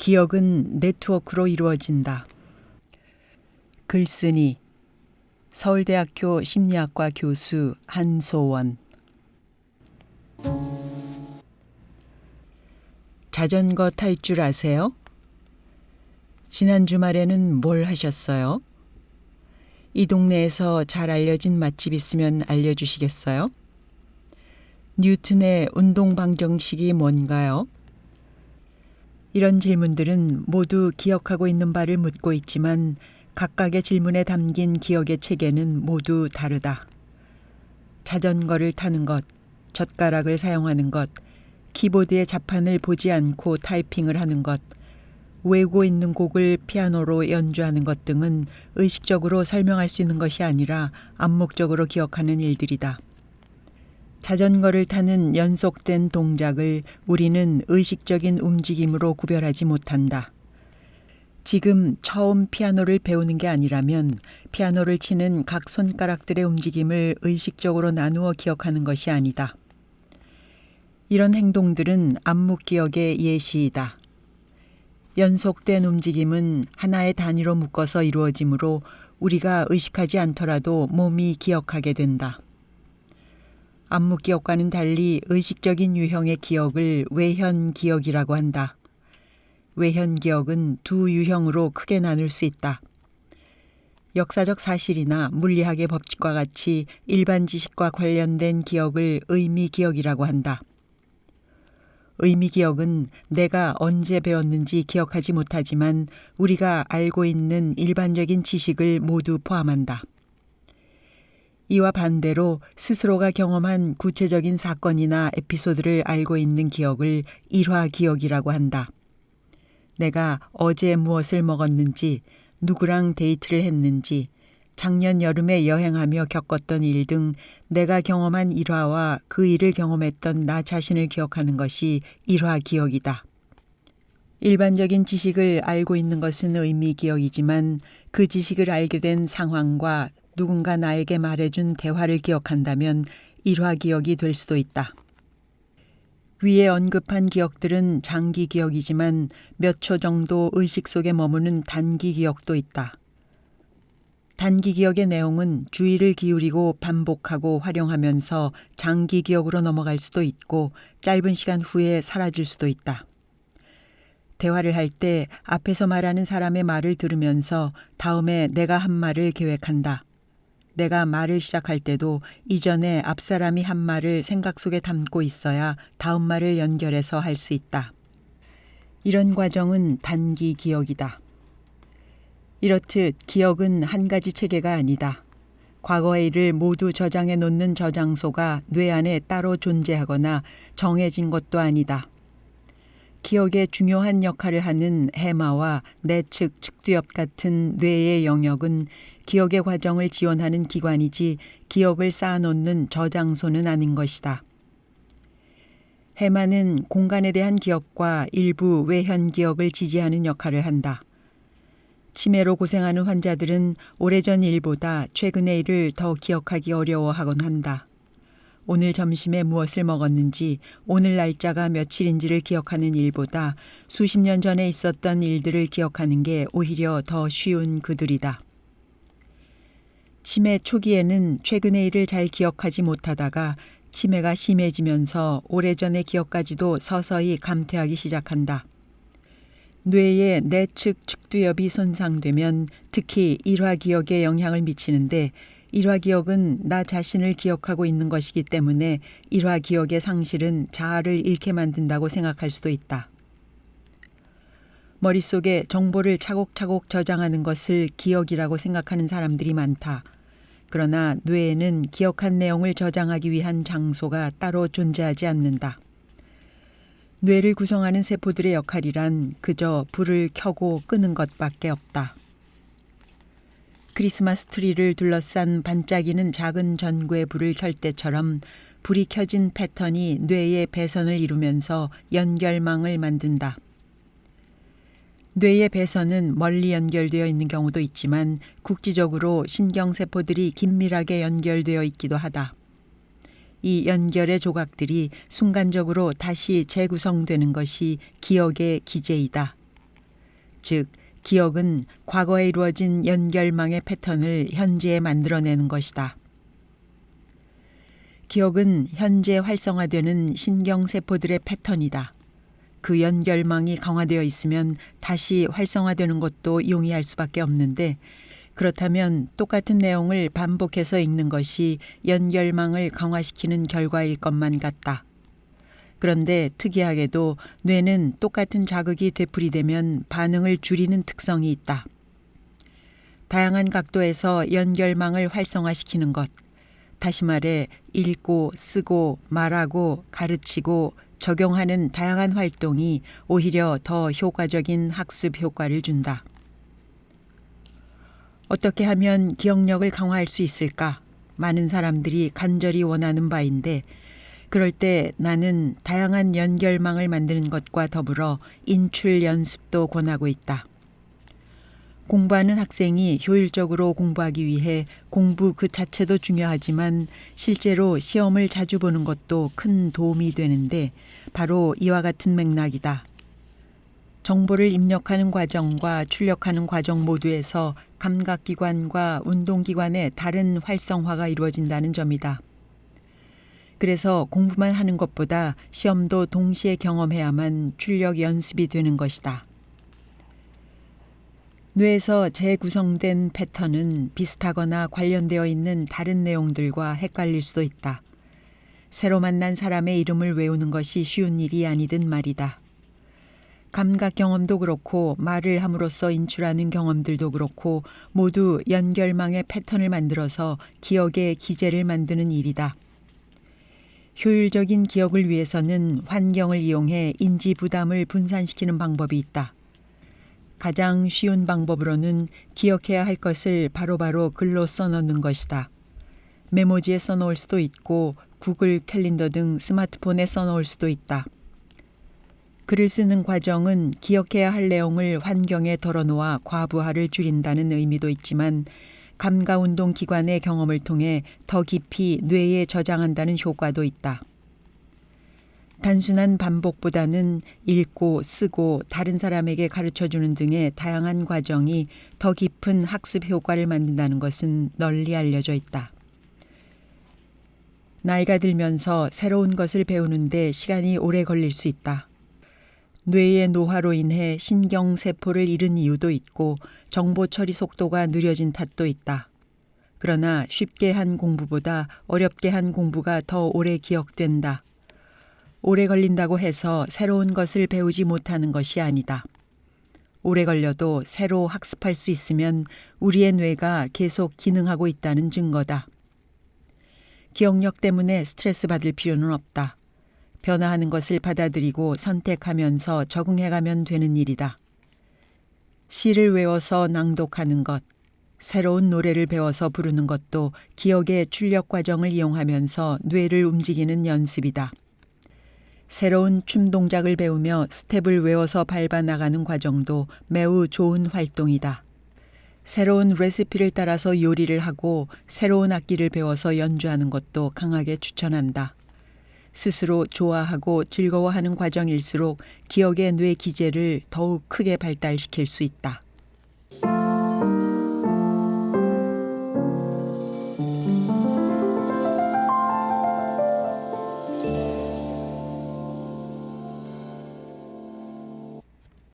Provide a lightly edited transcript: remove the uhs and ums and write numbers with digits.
기억은 네트워크로 이루어진다. 글쓰니 서울대학교 심리학과 교수 한소원. 자전거 탈 줄 아세요? 지난 주말에는 뭘 하셨어요? 이 동네에서 잘 알려진 맛집 있으면 알려주시겠어요? 뉴턴의 운동 방정식이 뭔가요? 이런 질문들은 모두 기억하고 있는 바를 묻고 있지만 각각의 질문에 담긴 기억의 체계는 모두 다르다. 자전거를 타는 것, 젓가락을 사용하는 것, 키보드의 자판을 보지 않고 타이핑을 하는 것, 외우고 있는 곡을 피아노로 연주하는 것 등은 의식적으로 설명할 수 있는 것이 아니라 암묵적으로 기억하는 일들이다. 자전거를 타는 연속된 동작을 우리는 의식적인 움직임으로 구별하지 못한다. 지금 처음 피아노를 배우는 게 아니라면 피아노를 치는 각 손가락들의 움직임을 의식적으로 나누어 기억하는 것이 아니다. 이런 행동들은 암묵기억의 예시이다. 연속된 움직임은 하나의 단위로 묶어서 이루어지므로 우리가 의식하지 않더라도 몸이 기억하게 된다. 암묵기억과는 달리 의식적인 유형의 기억을 외현기억이라고 한다. 외현기억은 두 유형으로 크게 나눌 수 있다. 역사적 사실이나 물리학의 법칙과 같이 일반 지식과 관련된 기억을 의미기억이라고 한다. 의미기억은 내가 언제 배웠는지 기억하지 못하지만 우리가 알고 있는 일반적인 지식을 모두 포함한다. 이와 반대로 스스로가 경험한 구체적인 사건이나 에피소드를 알고 있는 기억을 일화기억이라고 한다. 내가 어제 무엇을 먹었는지, 누구랑 데이트를 했는지, 작년 여름에 여행하며 겪었던 일 등 내가 경험한 일화와 그 일을 경험했던 나 자신을 기억하는 것이 일화기억이다. 일반적인 지식을 알고 있는 것은 의미기억이지만 그 지식을 알게 된 상황과 누군가 나에게 말해준 대화를 기억한다면 일화기억이 될 수도 있다. 위에 언급한 기억들은 장기기억이지만 몇 초 정도 의식 속에 머무는 단기기억도 있다. 단기기억의 내용은 주의를 기울이고 반복하고 활용하면서 장기기억으로 넘어갈 수도 있고 짧은 시간 후에 사라질 수도 있다. 대화를 할 때 앞에서 말하는 사람의 말을 들으면서 다음에 내가 한 말을 계획한다. 내가 말을 시작할 때도 이전에 앞 사람이 한 말을 생각 속에 담고 있어야 다음 말을 연결해서 할 수 있다. 이런 과정은 단기 기억이다. 이렇듯 기억은 한 가지 체계가 아니다. 과거의 일을 모두 저장해 놓는 저장소가 뇌 안에 따로 존재하거나 정해진 것도 아니다. 기억에 중요한 역할을 하는 해마와 내측 측두엽 같은 뇌의 영역은 기억의 과정을 지원하는 기관이지 기억을 쌓아놓는 저장소는 아닌 것이다. 해마는 공간에 대한 기억과 일부 외현 기억을 지지하는 역할을 한다. 치매로 고생하는 환자들은 오래전 일보다 최근의 일을 더 기억하기 어려워하곤 한다. 오늘 점심에 무엇을 먹었는지, 오늘 날짜가 며칠인지를 기억하는 일보다 수십 년 전에 있었던 일들을 기억하는 게 오히려 더 쉬운 그들이다. 치매 초기에는 최근의 일을 잘 기억하지 못하다가 치매가 심해지면서 오래전의 기억까지도 서서히 감퇴하기 시작한다. 뇌의 내측 측두엽이 손상되면 특히 일화기억에 영향을 미치는데 일화기억은 나 자신을 기억하고 있는 것이기 때문에 일화기억의 상실은 자아를 잃게 만든다고 생각할 수도 있다. 머릿속에 정보를 차곡차곡 저장하는 것을 기억이라고 생각하는 사람들이 많다. 그러나 뇌에는 기억한 내용을 저장하기 위한 장소가 따로 존재하지 않는다. 뇌를 구성하는 세포들의 역할이란 그저 불을 켜고 끄는 것밖에 없다. 크리스마스 트리를 둘러싼 반짝이는 작은 전구의 불을 켤 때처럼 불이 켜진 패턴이 뇌의 배선을 이루면서 연결망을 만든다. 뇌의 배선은 멀리 연결되어 있는 경우도 있지만 국지적으로 신경세포들이 긴밀하게 연결되어 있기도 하다. 이 연결의 조각들이 순간적으로 다시 재구성되는 것이 기억의 기제이다. 즉 기억은 과거에 이루어진 연결망의 패턴을 현재에 만들어내는 것이다. 기억은 현재 활성화되는 신경세포들의 패턴이다. 그 연결망이 강화되어 있으면 다시 활성화되는 것도 용이할 수밖에 없는데, 그렇다면 똑같은 내용을 반복해서 읽는 것이 연결망을 강화시키는 결과일 것만 같다. 그런데 특이하게도 뇌는 똑같은 자극이 되풀이되면 반응을 줄이는 특성이 있다. 다양한 각도에서 연결망을 활성화시키는 것, 다시 말해 읽고 쓰고 말하고 가르치고 적용하는 다양한 활동이 오히려 더 효과적인 학습 효과를 준다. 어떻게 하면 기억력을 강화할 수 있을까? 많은 사람들이 간절히 원하는 바인데, 그럴 때 나는 다양한 연결망을 만드는 것과 더불어 인출 연습도 권하고 있다. 공부하는 학생이 효율적으로 공부하기 위해 공부 그 자체도 중요하지만 실제로 시험을 자주 보는 것도 큰 도움이 되는데, 바로 이와 같은 맥락이다. 정보를 입력하는 과정과 출력하는 과정 모두에서 감각기관과 운동기관의 다른 활성화가 이루어진다는 점이다. 그래서 공부만 하는 것보다 시험도 동시에 경험해야만 출력 연습이 되는 것이다. 뇌에서 재구성된 패턴은 비슷하거나 관련되어 있는 다른 내용들과 헷갈릴 수도 있다. 새로 만난 사람의 이름을 외우는 것이 쉬운 일이 아니든 말이다. 감각 경험도 그렇고 말을 함으로써 인출하는 경험들도 그렇고 모두 연결망의 패턴을 만들어서 기억의 기제를 만드는 일이다. 효율적인 기억을 위해서는 환경을 이용해 인지 부담을 분산시키는 방법이 있다. 가장 쉬운 방법으로는 기억해야 할 것을 바로바로 글로 써넣는 것이다. 메모지에 써놓을 수도 있고 구글 캘린더 등 스마트폰에 써놓을 수도 있다. 글을 쓰는 과정은 기억해야 할 내용을 환경에 덜어놓아 과부하를 줄인다는 의미도 있지만 감가운동 기관의 경험을 통해 더 깊이 뇌에 저장한다는 효과도 있다. 단순한 반복보다는 읽고 쓰고 다른 사람에게 가르쳐주는 등의 다양한 과정이 더 깊은 학습 효과를 만든다는 것은 널리 알려져 있다. 나이가 들면서 새로운 것을 배우는데 시간이 오래 걸릴 수 있다. 뇌의 노화로 인해 신경세포를 잃은 이유도 있고 정보 처리 속도가 느려진 탓도 있다. 그러나 쉽게 한 공부보다 어렵게 한 공부가 더 오래 기억된다. 오래 걸린다고 해서 새로운 것을 배우지 못하는 것이 아니다. 오래 걸려도 새로 학습할 수 있으면 우리의 뇌가 계속 기능하고 있다는 증거다. 기억력 때문에 스트레스 받을 필요는 없다. 변화하는 것을 받아들이고 선택하면서 적응해가면 되는 일이다. 시를 외워서 낭독하는 것, 새로운 노래를 배워서 부르는 것도 기억의 출력 과정을 이용하면서 뇌를 움직이는 연습이다. 새로운 춤 동작을 배우며 스텝을 외워서 밟아 나가는 과정도 매우 좋은 활동이다. 새로운 레시피를 따라서 요리를 하고 새로운 악기를 배워서 연주하는 것도 강하게 추천한다. 스스로 좋아하고 즐거워하는 과정일수록 기억의 뇌 기제를 더욱 크게 발달시킬 수 있다.